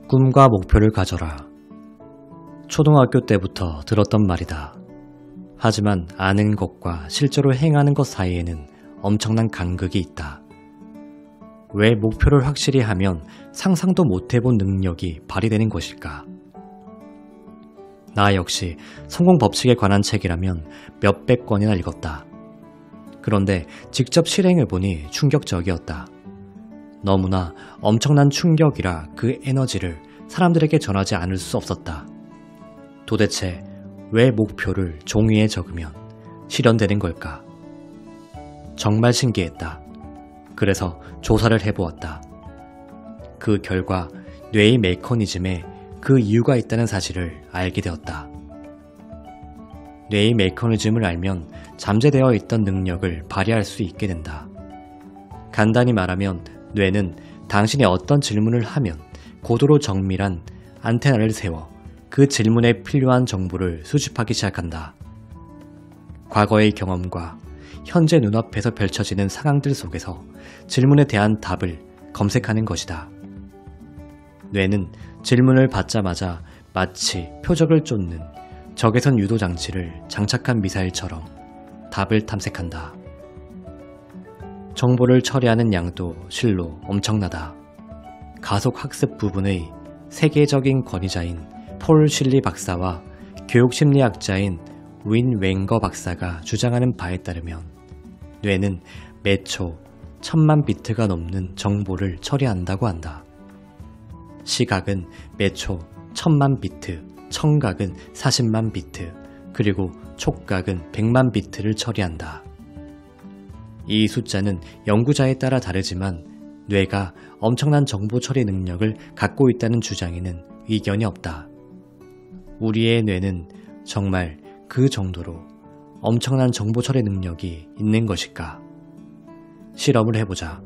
꿈과 목표를 가져라. 초등학교 때부터 들었던 말이다. 하지만 아는 것과 실제로 행하는 것 사이에는 엄청난 간극이 있다. 왜 목표를 확실히 하면 상상도 못해본 능력이 발휘되는 것일까? 나 역시 성공 법칙에 관한 책이라면 몇백 권이나 읽었다. 그런데 직접 실행해보니 충격적이었다. 너무나 엄청난 충격이라 그 에너지를 사람들에게 전하지 않을 수 없었다. 도대체 왜 목표를 종이에 적으면 실현되는 걸까? 정말 신기했다. 그래서 조사를 해보았다. 그 결과 뇌의 메커니즘에 그 이유가 있다는 사실을 알게 되었다. 뇌의 메커니즘을 알면 잠재되어 있던 능력을 발휘할 수 있게 된다. 간단히 말하면 뇌는 당신이 어떤 질문을 하면 고도로 정밀한 안테나를 세워 그 질문에 필요한 정보를 수집하기 시작한다. 과거의 경험과 현재 눈앞에서 펼쳐지는 상황들 속에서 질문에 대한 답을 검색하는 것이다. 뇌는 질문을 받자마자 마치 표적을 쫓는 적외선 유도 장치를 장착한 미사일처럼 답을 탐색한다. 정보를 처리하는 양도 실로 엄청나다. 가속학습 부분의 세계적인 권위자인 폴 실리 박사와 교육심리학자인 윈 웽거 박사가 주장하는 바에 따르면 뇌는 매초 1000만 비트가 넘는 정보를 처리한다고 한다. 시각은 매초 1000만 비트, 청각은 40만 비트, 그리고 촉각은 100만 비트를 처리한다. 이 숫자는 연구자에 따라 다르지만 뇌가 엄청난 정보 처리 능력을 갖고 있다는 주장에는 이견이 없다. 우리의 뇌는 정말 그 정도로 엄청난 정보 처리 능력이 있는 것일까? 실험을 해보자.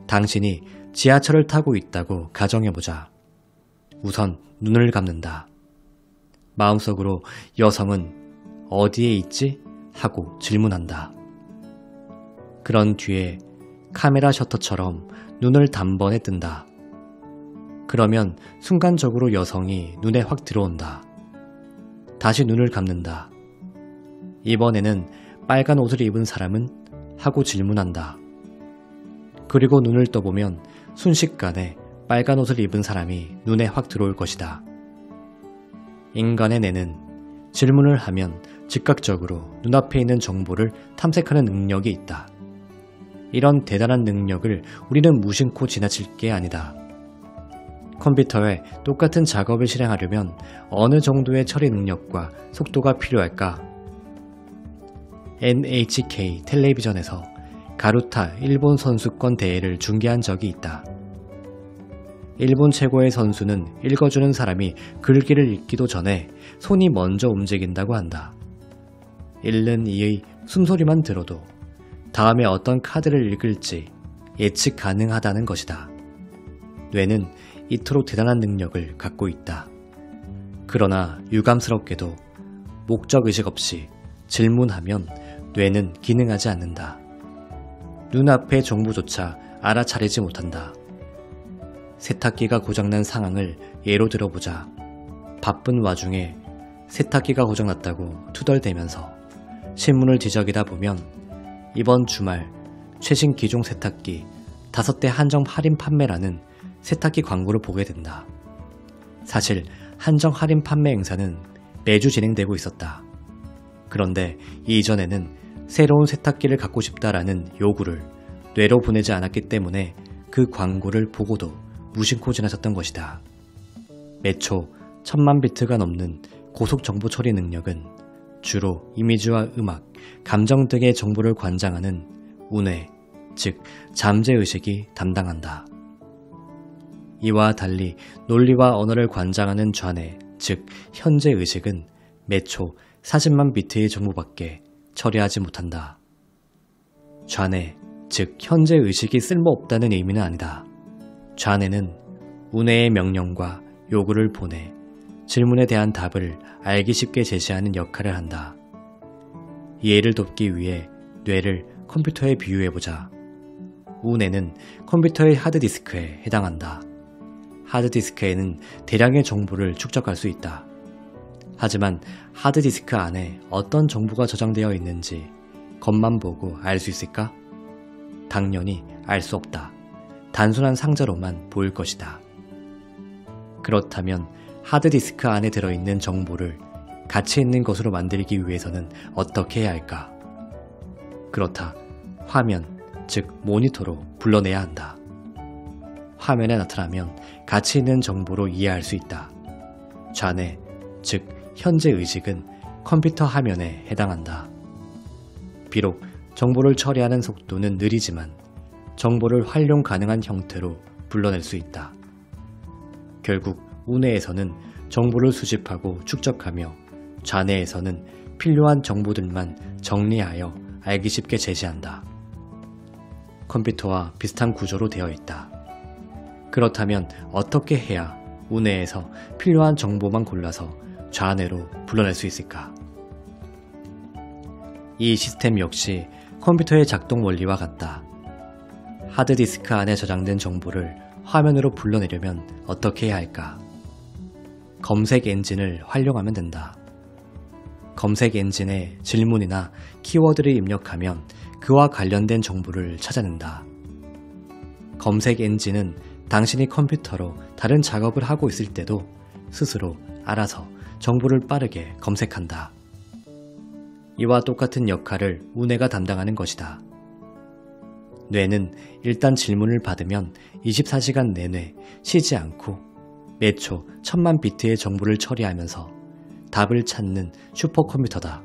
당신이 지하철을 타고 있다고 가정해보자. 우선 눈을 감는다. 마음속으로 여성은 어디에 있지? 하고 질문한다. 그런 뒤에 카메라 셔터처럼 눈을 단번에 뜬다. 그러면 순간적으로 여성이 눈에 확 들어온다. 다시 눈을 감는다. 이번에는 빨간 옷을 입은 사람은? 하고 질문한다. 그리고 눈을 떠보면 순식간에 빨간 옷을 입은 사람이 눈에 확 들어올 것이다. 인간의 뇌는 질문을 하면 즉각적으로 눈앞에 있는 정보를 탐색하는 능력이 있다. 이런 대단한 능력을 우리는 무심코 지나칠 게 아니다. 컴퓨터에 똑같은 작업을 실행하려면 어느 정도의 처리 능력과 속도가 필요할까? NHK 텔레비전에서 가루타 일본 선수권 대회를 중계한 적이 있다. 일본 최고의 선수는 읽어주는 사람이 글귀를 읽기도 전에 손이 먼저 움직인다고 한다. 읽는 이의 숨소리만 들어도 다음에 어떤 카드를 읽을지 예측 가능하다는 것이다. 뇌는 이토록 대단한 능력을 갖고 있다. 그러나 유감스럽게도 목적의식 없이 질문하면 뇌는 기능하지 않는다. 눈앞의 정보조차 알아차리지 못한다. 세탁기가 고장난 상황을 예로 들어보자. 바쁜 와중에 세탁기가 고장났다고 투덜대면서 신문을 뒤적이다 보면 이번 주말 최신 기종 세탁기 5대 한정 할인 판매라는 세탁기 광고를 보게 된다. 사실 한정 할인 판매 행사는 매주 진행되고 있었다. 그런데 이전에는 새로운 세탁기를 갖고 싶다라는 요구를 뇌로 보내지 않았기 때문에 그 광고를 보고도 무심코 지나쳤던 것이다. 매초 1000만 비트가 넘는 고속 정보 처리 능력은 주로 이미지와 음악, 감정 등의 정보를 관장하는 우뇌, 즉 잠재의식이 담당한다. 이와 달리 논리와 언어를 관장하는 좌뇌, 즉 현재의식은 매초 40만 비트의 정보밖에 처리하지 못한다. 좌뇌, 즉 현재의식이 쓸모없다는 의미는 아니다. 좌뇌는 우뇌의 명령과 요구를 보내 질문에 대한 답을 알기 쉽게 제시하는 역할을 한다. 이해를 돕기 위해 뇌를 컴퓨터에 비유해보자. 우뇌는 컴퓨터의 하드디스크에 해당한다. 하드디스크에는 대량의 정보를 축적할 수 있다. 하지만 하드디스크 안에 어떤 정보가 저장되어 있는지 겉만 보고 알 수 있을까? 당연히 알 수 없다. 단순한 상자로만 보일 것이다. 그렇다면 하드디스크 안에 들어있는 정보를 가치 있는 것으로 만들기 위해서는 어떻게 해야 할까? 그렇다. 화면, 즉 모니터로 불러내야 한다. 화면에 나타나면 가치 있는 정보로 이해할 수 있다. 좌뇌, 즉 현재 의식은 컴퓨터 화면에 해당한다. 비록 정보를 처리하는 속도는 느리지만 정보를 활용 가능한 형태로 불러낼 수 있다. 결국 우뇌에서는 정보를 수집하고 축적하며 좌뇌에서는 필요한 정보들만 정리하여 알기 쉽게 제시한다. 컴퓨터와 비슷한 구조로 되어 있다. 그렇다면 어떻게 해야 우뇌에서 필요한 정보만 골라서 좌뇌로 불러낼 수 있을까? 이 시스템 역시 컴퓨터의 작동 원리와 같다. 하드디스크 안에 저장된 정보를 화면으로 불러내려면 어떻게 해야 할까? 검색 엔진을 활용하면 된다. 검색 엔진에 질문이나 키워드를 입력하면 그와 관련된 정보를 찾아낸다. 검색 엔진은 당신이 컴퓨터로 다른 작업을 하고 있을 때도 스스로 알아서 정보를 빠르게 검색한다. 이와 똑같은 역할을 우뇌가 담당하는 것이다. 뇌는 일단 질문을 받으면 24시간 내내 쉬지 않고 매초 1000만 비트의 정보를 처리하면서 답을 찾는 슈퍼컴퓨터다.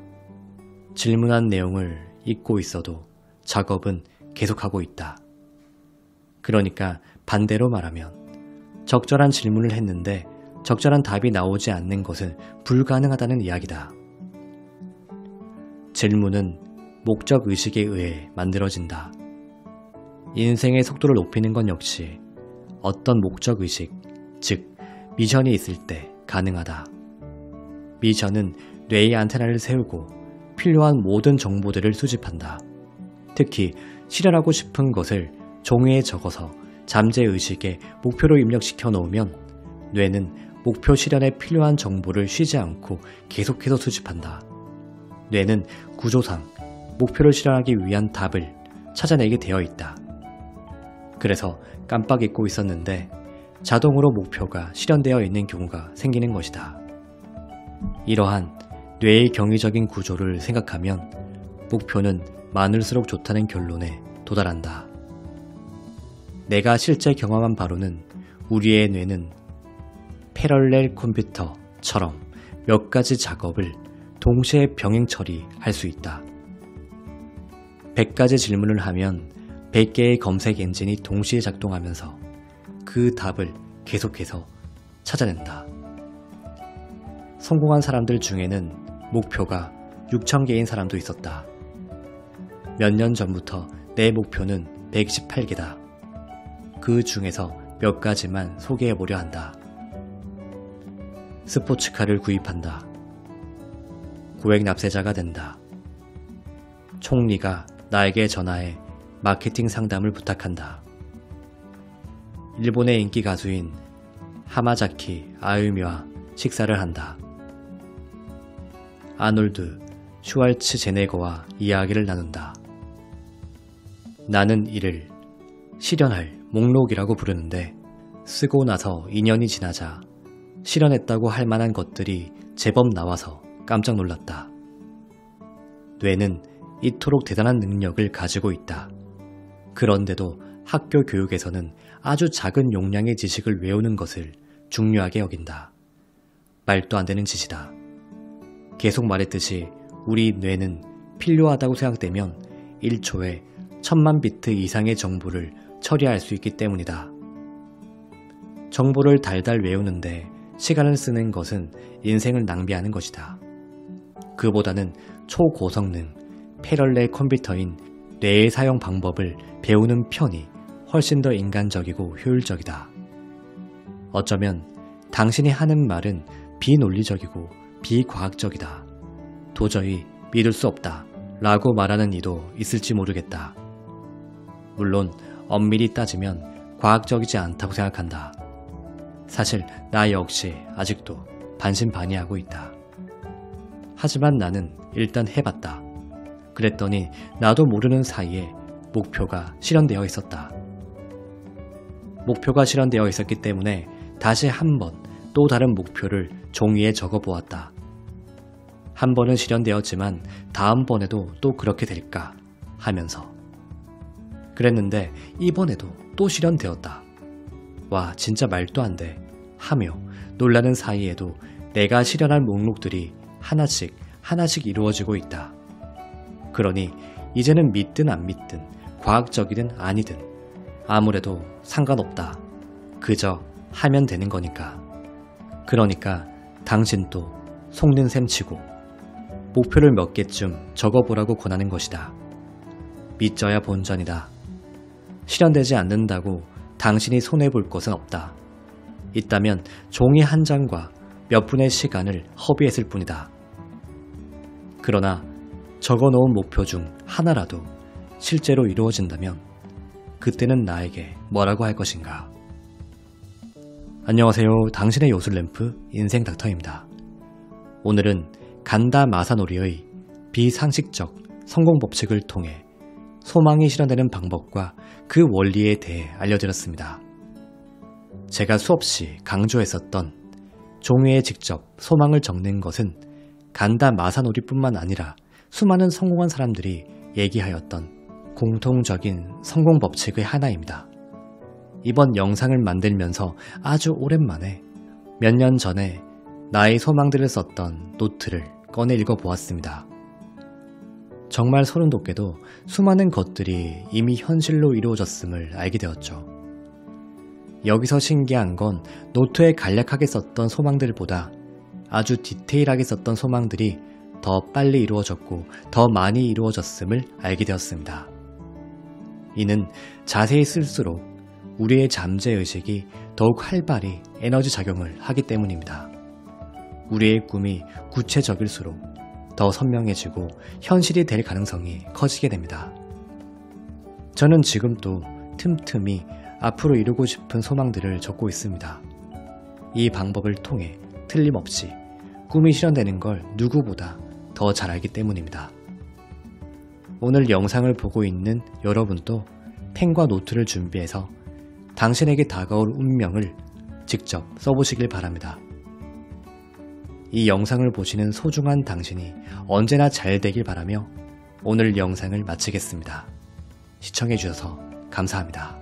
질문한 내용을 잊고 있어도 작업은 계속하고 있다. 그러니까 반대로 말하면 적절한 질문을 했는데 적절한 답이 나오지 않는 것은 불가능하다는 이야기다. 질문은 목적의식에 의해 만들어진다. 인생의 속도를 높이는 건 역시 어떤 목적의식, 즉 미션이 있을 때 가능하다. 미션은 뇌의 안테나를 세우고 필요한 모든 정보들을 수집한다. 특히 실현하고 싶은 것을 종이에 적어서 잠재의식에 목표로 입력시켜 놓으면 뇌는 목표 실현에 필요한 정보를 쉬지 않고 계속해서 수집한다. 뇌는 구조상 목표를 실현하기 위한 답을 찾아내게 되어 있다. 그래서 깜빡 잊고 있었는데 자동으로 목표가 실현되어 있는 경우가 생기는 것이다. 이러한 뇌의 경이적인 구조를 생각하면 목표는 많을수록 좋다는 결론에 도달한다. 내가 실제 경험한 바로는 우리의 뇌는 패럴렐 컴퓨터처럼 몇 가지 작업을 동시에 병행 처리할 수 있다. 100가지 질문을 하면 100개의 검색 엔진이 동시에 작동하면서 그 답을 계속해서 찾아낸다. 성공한 사람들 중에는 목표가 6,000개인 사람도 있었다. 몇 년 전부터 내 목표는 128개다. 그 중에서 몇 가지만 소개해보려 한다. 스포츠카를 구입한다. 고액 납세자가 된다. 총리가 나에게 전화해 마케팅 상담을 부탁한다. 일본의 인기 가수인 하마자키 아유미와 식사를 한다. 아놀드 슈왈츠제네거와 이야기를 나눈다. 나는 이를 실현할 목록이라고 부르는데 쓰고 나서 2년이 지나자 실현했다고 할 만한 것들이 제법 나와서 깜짝 놀랐다. 뇌는 이토록 대단한 능력을 가지고 있다. 그런데도 학교 교육에서는 아주 작은 용량의 지식을 외우는 것을 중요하게 여긴다. 말도 안 되는 짓이다. 계속 말했듯이 우리 뇌는 필요하다고 생각되면 1초에 1000만 비트 이상의 정보를 처리할 수 있기 때문이다. 정보를 달달 외우는데 시간을 쓰는 것은 인생을 낭비하는 것이다. 그보다는 초고성능 패럴렐 컴퓨터인 뇌의 사용 방법을 배우는 편이 훨씬 더 인간적이고 효율적이다. 어쩌면 당신이 하는 말은 비논리적이고 비과학적이다. 도저히 믿을 수 없다. 라고 말하는 이도 있을지 모르겠다. 물론 엄밀히 따지면 과학적이지 않다고 생각한다. 사실 나 역시 아직도 반신반의하고 있다. 하지만 나는 일단 해봤다. 그랬더니 나도 모르는 사이에 목표가 실현되어 있었다. 목표가 실현되어 있었기 때문에 다시 한 번 또 다른 목표를 종이에 적어보았다. 한 번은 실현되었지만 다음번에도 또 그렇게 될까 하면서. 그랬는데 이번에도 또 실현되었다. 와, 진짜 말도 안 돼 하며 놀라는 사이에도 내가 실현할 목록들이 하나씩 이루어지고 있다. 그러니 이제는 믿든 안 믿든 과학적이든 아니든 아무래도 상관없다. 그저 하면 되는 거니까. 그러니까 당신도 속는 셈 치고 목표를 몇 개쯤 적어보라고 권하는 것이다. 믿져야 본전이다. 실현되지 않는다고 당신이 손해볼 것은 없다. 있다면 종이 한 장과 몇 분의 시간을 허비했을 뿐이다. 그러나 적어놓은 목표 중 하나라도 실제로 이루어진다면 그때는 나에게 뭐라고 할 것인가? 안녕하세요. 당신의 요술램프 인생닥터입니다. 오늘은 간다 마사노리의 비상식적 성공 법칙을 통해 소망이 실현되는 방법과 그 원리에 대해 알려드렸습니다. 제가 수없이 강조했었던 종이에 직접 소망을 적는 것은 간다 마사노리뿐만 아니라 수많은 성공한 사람들이 얘기하였던 공통적인 성공 법칙의 하나입니다. 이번 영상을 만들면서 아주 오랜만에 몇 년 전에 나의 소망들을 썼던 노트를 꺼내 읽어보았습니다. 정말 소름 돋게도 수많은 것들이 이미 현실로 이루어졌음을 알게 되었죠. 여기서 신기한 건 노트에 간략하게 썼던 소망들보다 아주 디테일하게 썼던 소망들이 더 빨리 이루어졌고 더 많이 이루어졌음을 알게 되었습니다. 이는 자세히 쓸수록 우리의 잠재의식이 더욱 활발히 에너지 작용을 하기 때문입니다. 우리의 꿈이 구체적일수록 더 선명해지고 현실이 될 가능성이 커지게 됩니다. 저는 지금도 틈틈이 앞으로 이루고 싶은 소망들을 적고 있습니다. 이 방법을 통해 틀림없이 꿈이 실현되는 걸 누구보다 더 잘 알기 때문입니다. 오늘 영상을 보고 있는 여러분도 펜과 노트를 준비해서 당신에게 다가올 운명을 직접 써보시길 바랍니다. 이 영상을 보시는 소중한 당신이 언제나 잘 되길 바라며 오늘 영상을 마치겠습니다. 시청해주셔서 감사합니다.